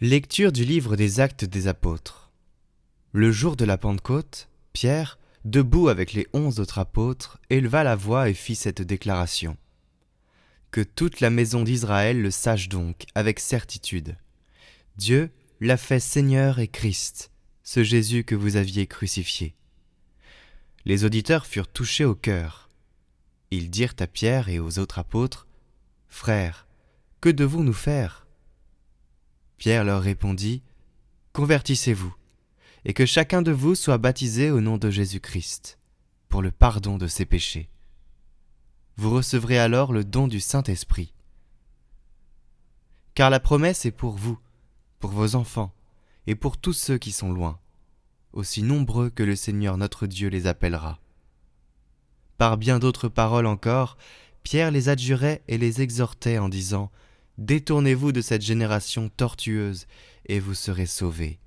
Lecture du livre des Actes des Apôtres. Le jour de la Pentecôte, Pierre, debout avec les 11 autres apôtres, éleva la voix et fit cette déclaration. Que toute la maison d'Israël le sache donc, avec certitude. Dieu l'a fait Seigneur et Christ, ce Jésus que vous aviez crucifié. Les auditeurs furent touchés au cœur. Ils dirent à Pierre et aux autres apôtres, « Frères, que devons-nous faire ?» Pierre leur répondit, « Convertissez-vous, et que chacun de vous soit baptisé au nom de Jésus-Christ, pour le pardon de ses péchés. Vous recevrez alors le don du Saint-Esprit. Car la promesse est pour vous, pour vos enfants, et pour tous ceux qui sont loin, aussi nombreux que le Seigneur notre Dieu les appellera. » Par bien d'autres paroles encore, Pierre les adjurait et les exhortait en disant, « Détournez-vous de cette génération tortueuse, et vous serez sauvés. »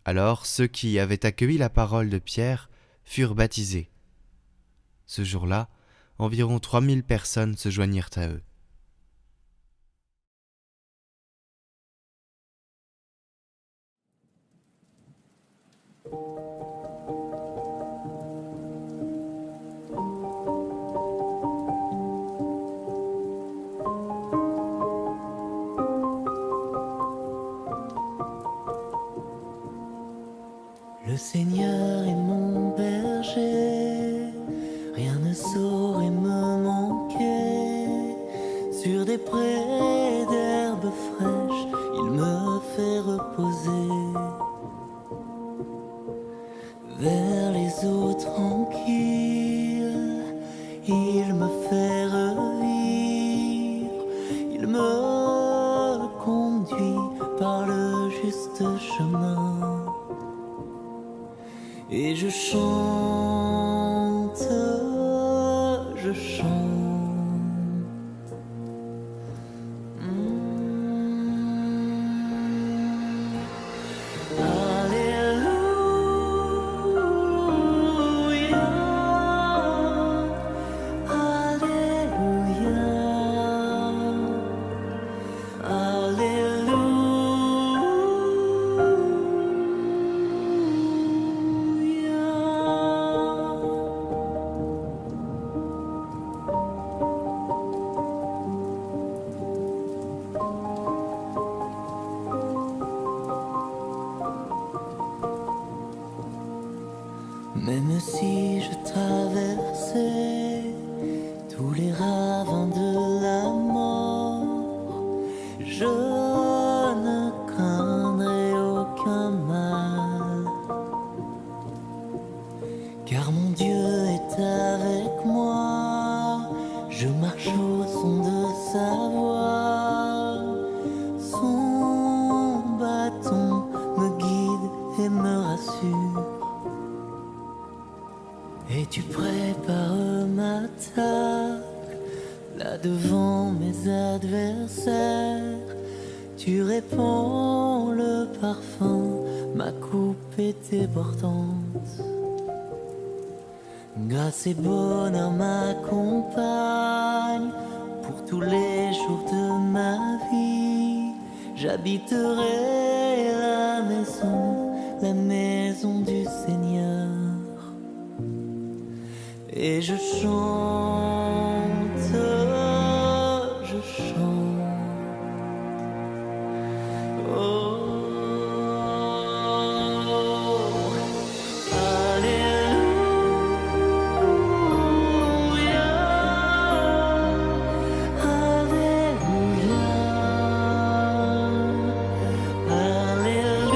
Alors ceux qui avaient accueilli la parole de Pierre furent baptisés. Ce jour-là, environ 3000 personnes se joignirent à eux. Le Seigneur est mon berger, rien ne saurait me manquer. Sur des prés d'herbes fraîches, il me fait reposer. Vers les eaux tranquilles, il me fait revivre. Il me conduit par le juste chemin. Et je chante, je chante. Alléluia, Alléluia, Même si je traversais tous les ravins de la mort, je ne craindrai aucun mal, car mon Dieu est avec moi. Je marche au son de sa voix, son bâton me guide et me rassure. Et tu prépares ma table là devant mes adversaires. Tu répands le parfum, ma coupe est débordante. Grâce et bonheur m'accompagnent pour tous les jours de ma vie. J'habiterai la maison du Seigneur. Et je chante, je chante. Oh, Alléluia, Alléluia, Alléluia.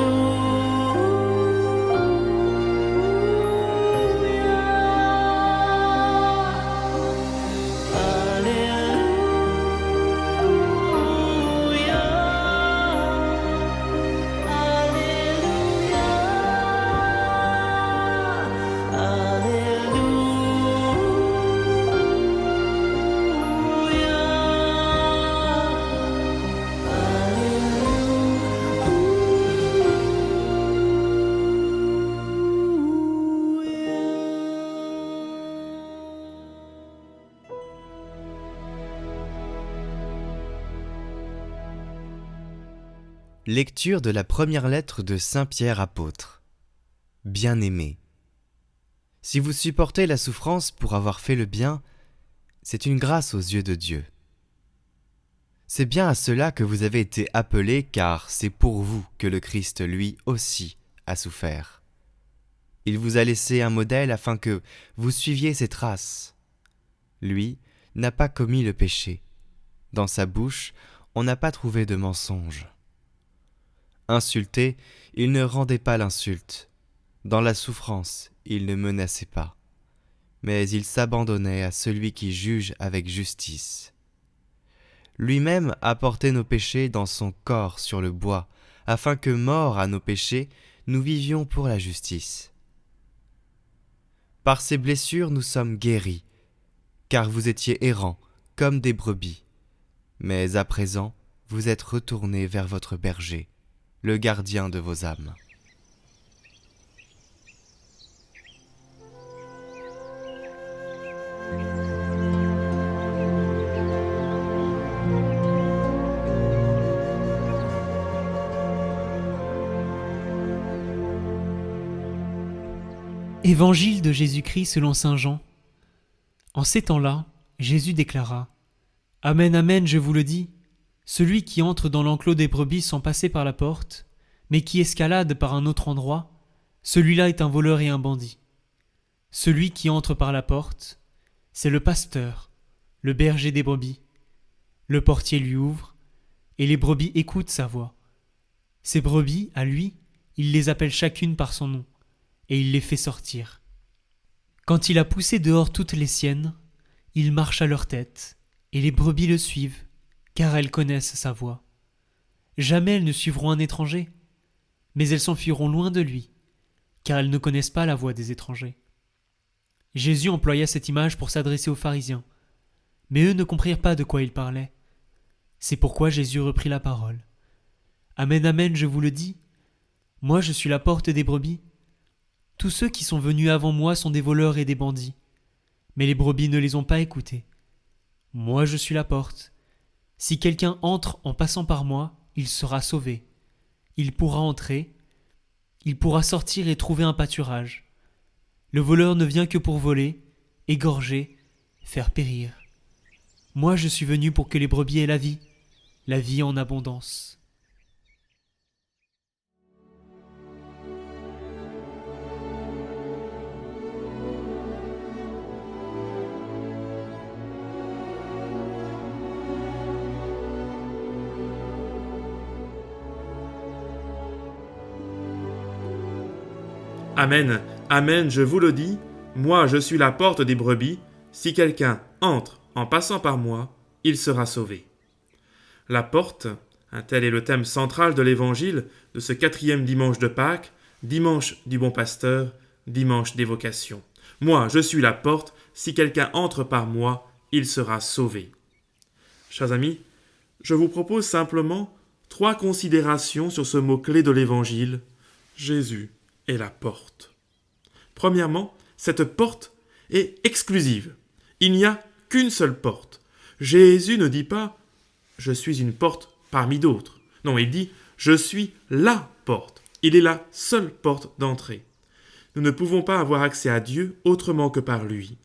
Lecture de la première lettre de Saint Pierre apôtre. Bien-aimés, si vous supportez la souffrance pour avoir fait le bien, c'est une grâce aux yeux de Dieu. C'est bien à cela que vous avez été appelés, car c'est pour vous que le Christ, lui aussi, a souffert. Il vous a laissé un modèle afin que vous suiviez ses traces. Lui n'a pas commis le péché. Dans sa bouche, on n'a pas trouvé de mensonge. Insulté, il ne rendait pas l'insulte. Dans la souffrance, il ne menaçait pas. Mais il s'abandonnait à celui qui juge avec justice. Lui-même a porté nos péchés dans son corps sur le bois, afin que, morts à nos péchés, nous vivions pour la justice. Par ses blessures nous sommes guéris, car vous étiez errants, comme des brebis. Mais à présent, vous êtes retournés vers votre berger, le gardien de vos âmes. Évangile de Jésus-Christ selon saint Jean. En ces temps-là, Jésus déclara : Amen, amen, je vous le dis, celui qui entre dans l'enclos des brebis sans passer par la porte, mais qui escalade par un autre endroit, celui-là est un voleur et un bandit. Celui qui entre par la porte, c'est le pasteur, le berger des brebis. Le portier lui ouvre, et les brebis écoutent sa voix. Ces brebis, à lui, il les appelle chacune par son nom, et il les fait sortir. Quand il a poussé dehors toutes les siennes, il marche à leur tête, et les brebis le suivent, car elles connaissent sa voix. Jamais elles ne suivront un étranger, mais elles s'enfuiront loin de lui, car elles ne connaissent pas la voix des étrangers. Jésus employa cette image pour s'adresser aux pharisiens, mais eux ne comprirent pas de quoi il parlait. C'est pourquoi Jésus reprit la parole. Amen, amen, je vous le dis, moi je suis la porte des brebis. Tous ceux qui sont venus avant moi sont des voleurs et des bandits, mais les brebis ne les ont pas écoutés. Moi je suis la porte. Si quelqu'un entre en passant par moi, il sera sauvé. Il pourra entrer, il pourra sortir et trouver un pâturage. Le voleur ne vient que pour voler, égorger, faire périr. Moi je suis venu pour que les brebis aient la vie en abondance. Amen, amen, je vous le dis, moi je suis la porte des brebis, si quelqu'un entre en passant par moi, il sera sauvé. La porte, tel est le thème central de l'évangile de ce 4e dimanche de Pâques, dimanche du bon pasteur, dimanche des vocations. Moi je suis la porte, si quelqu'un entre par moi, il sera sauvé. Chers amis, je vous propose simplement 3 considérations sur ce mot-clé de l'évangile, Jésus est la porte. Premièrement, cette porte est exclusive. Il n'y a qu'une seule porte. Jésus ne dit pas « je suis une porte parmi d'autres ». Non, il dit « je suis la porte ». Il est la seule porte d'entrée. Nous ne pouvons pas avoir accès à Dieu autrement que par lui.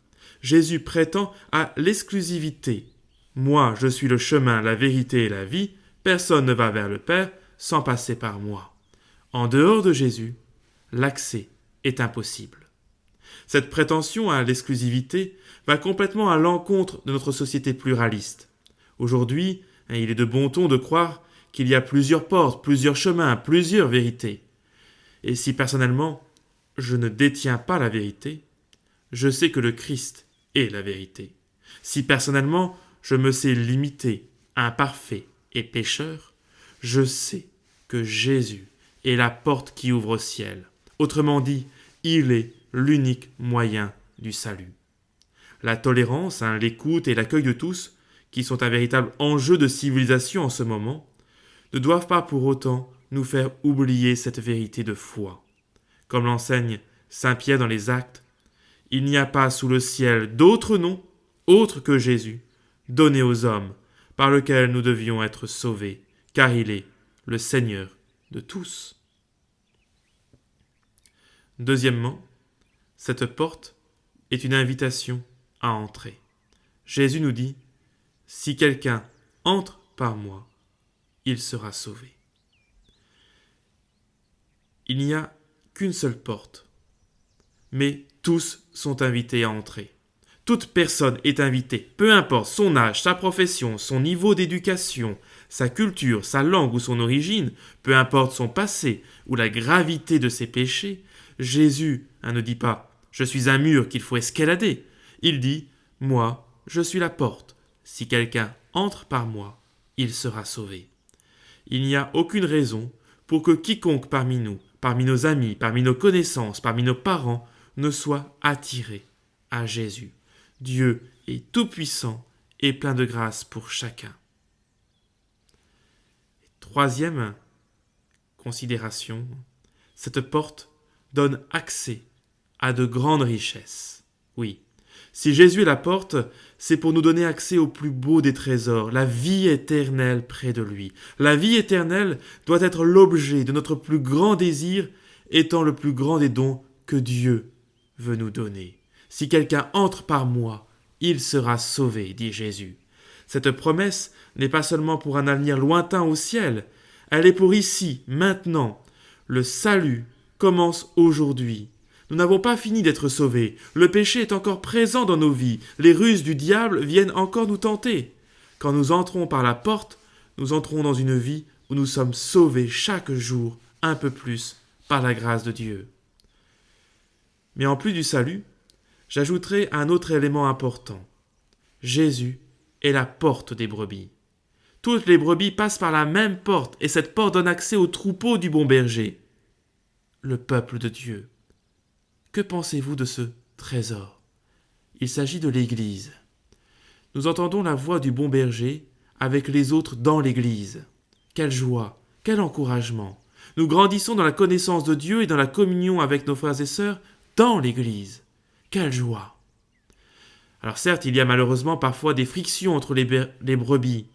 Jésus prétend à l'exclusivité. « Moi, je suis le chemin, la vérité et la vie. Personne ne va vers le Père sans passer par moi. » En dehors de Jésus, l'accès est impossible. Cette prétention à l'exclusivité va complètement à l'encontre de notre société pluraliste. Aujourd'hui, il est de bon ton de croire qu'il y a plusieurs portes, plusieurs chemins, plusieurs vérités. Et si personnellement, je ne détiens pas la vérité, je sais que le Christ est la vérité. Si personnellement, je me sais limité, imparfait et pécheur, je sais que Jésus est la porte qui ouvre au ciel. Autrement dit, il est l'unique moyen du salut. La tolérance, l'écoute et l'accueil de tous, qui sont un véritable enjeu de civilisation en ce moment, ne doivent pas pour autant nous faire oublier cette vérité de foi. Comme l'enseigne saint Pierre dans les Actes, il n'y a pas sous le ciel d'autre nom, autre que Jésus, donné aux hommes, par lequel nous devions être sauvés, car il est le Seigneur de tous. Deuxièmement, cette porte est une invitation à entrer. Jésus nous dit « Si quelqu'un entre par moi, il sera sauvé. » Il n'y a qu'une seule porte, mais tous sont invités à entrer. Toute personne est invitée, peu importe son âge, sa profession, son niveau d'éducation, sa culture, sa langue ou son origine, peu importe son passé ou la gravité de ses péchés. Jésus ne dit pas « Je suis un mur qu'il faut escalader ». Il dit « Moi, je suis la porte. Si quelqu'un entre par moi, il sera sauvé. » Il n'y a aucune raison pour que quiconque parmi nous, parmi nos amis, parmi nos connaissances, parmi nos parents, ne soit attiré à Jésus. Dieu est tout-puissant et plein de grâce pour chacun. Troisième considération, cette porte donne accès à de grandes richesses. Oui, si Jésus est la porte, c'est pour nous donner accès au plus beau des trésors, la vie éternelle près de lui. La vie éternelle doit être l'objet de notre plus grand désir, étant le plus grand des dons que Dieu veut nous donner. Si quelqu'un entre par moi, il sera sauvé, dit Jésus. Cette promesse n'est pas seulement pour un avenir lointain au ciel, elle est pour ici, maintenant. Le salut commence aujourd'hui. Nous n'avons pas fini d'être sauvés. Le péché est encore présent dans nos vies. Les ruses du diable viennent encore nous tenter. Quand nous entrons par la porte, nous entrons dans une vie où nous sommes sauvés chaque jour, un peu plus, par la grâce de Dieu. Mais en plus du salut, j'ajouterai un autre élément important. Jésus est la porte des brebis. Toutes les brebis passent par la même porte, et cette porte donne accès au troupeau du bon berger, le peuple de Dieu. Que pensez-vous de ce trésor ? Il s'agit de l'Église. Nous entendons la voix du bon berger avec les autres dans l'Église. Quelle joie, quel encouragement. Nous grandissons dans la connaissance de Dieu et dans la communion avec nos frères et sœurs dans l'Église. Quelle joie. Alors certes, il y a malheureusement parfois des frictions entre les brebis.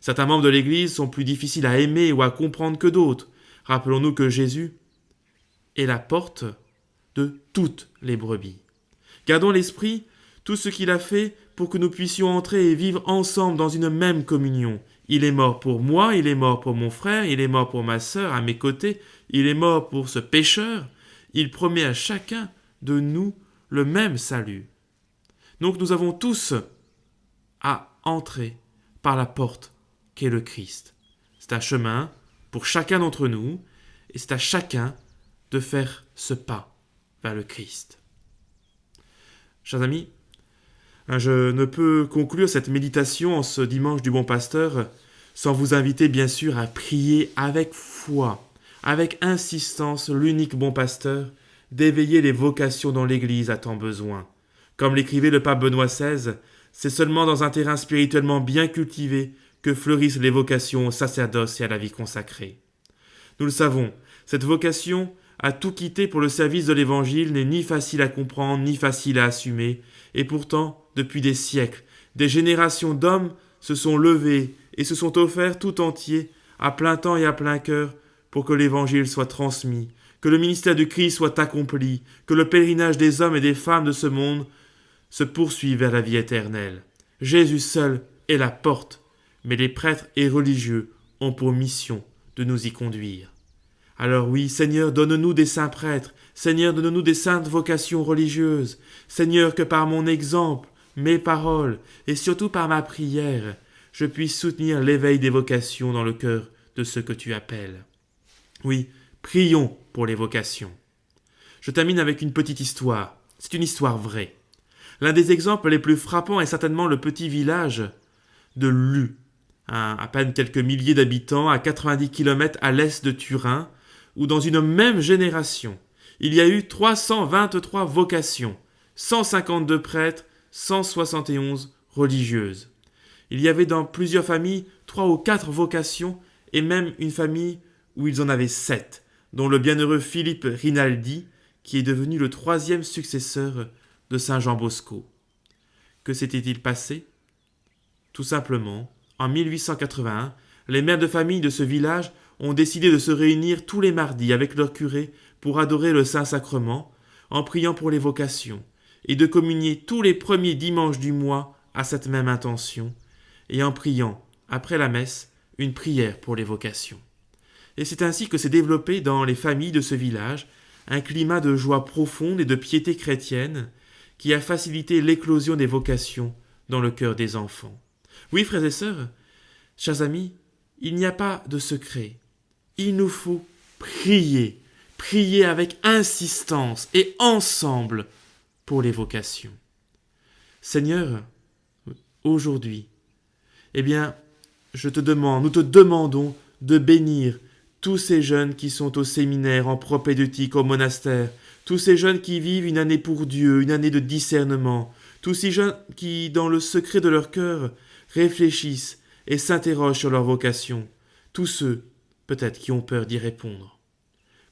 Certains membres de l'Église sont plus difficiles à aimer ou à comprendre que d'autres. Rappelons-nous que Jésus est la porte de toutes les brebis. Gardons l'esprit tout ce qu'il a fait pour que nous puissions entrer et vivre ensemble dans une même communion. Il est mort pour moi, il est mort pour mon frère, il est mort pour ma sœur à mes côtés, il est mort pour ce pécheur. Il promet à chacun de nous le même salut. Donc nous avons tous à entrer par la porte qu'est le Christ. C'est un chemin pour chacun d'entre nous et c'est à chacun de faire ce pas vers le Christ. Chers amis, je ne peux conclure cette méditation en ce dimanche du Bon Pasteur sans vous inviter bien sûr à prier avec foi, avec insistance l'unique Bon Pasteur, d'éveiller les vocations dont l'Église a tant besoin. Comme l'écrivait le pape Benoît XVI, c'est seulement dans un terrain spirituellement bien cultivé que fleurissent les vocations au sacerdoce et à la vie consacrée. Nous le savons, cette vocation à tout quitter pour le service de l'Évangile n'est ni facile à comprendre, ni facile à assumer, et pourtant, depuis des siècles, des générations d'hommes se sont levés et se sont offerts tout entiers, à plein temps et à plein cœur, pour que l'Évangile soit transmis, que le ministère du Christ soit accompli, que le pèlerinage des hommes et des femmes de ce monde se poursuive vers la vie éternelle. Jésus seul est la porte, mais les prêtres et religieux ont pour mission de nous y conduire. Alors oui, Seigneur, donne-nous des saints prêtres. Seigneur, donne-nous des saintes vocations religieuses. Seigneur, que par mon exemple, mes paroles et surtout par ma prière, je puisse soutenir l'éveil des vocations dans le cœur de ceux que tu appelles. Oui, prions pour les vocations. Je termine avec une petite histoire. C'est une histoire vraie. L'un des exemples les plus frappants est certainement le petit village de Lu, à peine quelques milliers d'habitants, à 90 km à l'est de Turin, où dans une même génération, il y a eu 323 vocations, 152 prêtres, 171 religieuses. Il y avait dans plusieurs familles 3 ou 4 vocations et même une famille où ils en avaient 7, dont le bienheureux Philippe Rinaldi, qui est devenu le 3e successeur de Saint Jean Bosco. Que s'était-il passé ? Tout simplement, en 1881, les mères de famille de ce village ont décidé de se réunir tous les mardis avec leur curé pour adorer le Saint-Sacrement, en priant pour les vocations, et de communier tous les premiers dimanches du mois à cette même intention, et en priant, après la messe, une prière pour les vocations. Et c'est ainsi que s'est développé dans les familles de ce village un climat de joie profonde et de piété chrétienne qui a facilité l'éclosion des vocations dans le cœur des enfants. Oui, frères et sœurs, chers amis, il n'y a pas de secret. Il nous faut prier, prier avec insistance et ensemble pour les vocations. Seigneur, aujourd'hui, eh bien, nous te demandons de bénir tous ces jeunes qui sont au séminaire, en propédeutique, au monastère, tous ces jeunes qui vivent une année pour Dieu, une année de discernement, tous ces jeunes qui, dans le secret de leur cœur, réfléchissent et s'interrogent sur leur vocation, tous ceux, peut-être, qui ont peur d'y répondre.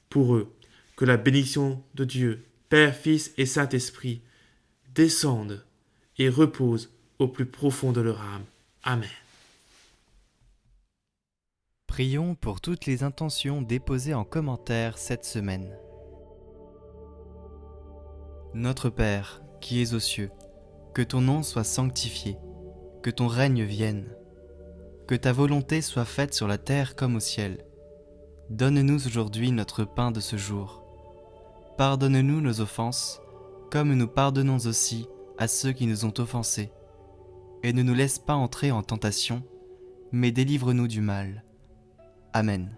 Pour eux, que la bénédiction de Dieu, Père, Fils et Saint-Esprit, descende et repose au plus profond de leur âme. Amen. Prions pour toutes les intentions déposées en commentaire cette semaine. Notre Père, qui es aux cieux, que ton nom soit sanctifié, que ton règne vienne, que ta volonté soit faite sur la terre comme au ciel. Donne-nous aujourd'hui notre pain de ce jour. Pardonne-nous nos offenses, comme nous pardonnons aussi à ceux qui nous ont offensés. Et ne nous laisse pas entrer en tentation, mais délivre-nous du mal. Amen.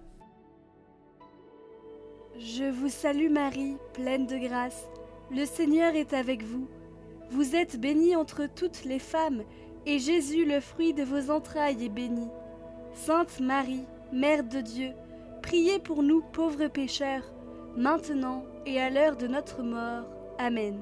Je vous salue Marie, pleine de grâce. Le Seigneur est avec vous. Vous êtes bénie entre toutes les femmes, et Jésus, le fruit de vos entrailles, est béni. Sainte Marie, Mère de Dieu, priez pour nous pauvres pécheurs, maintenant et à l'heure de notre mort. Amen.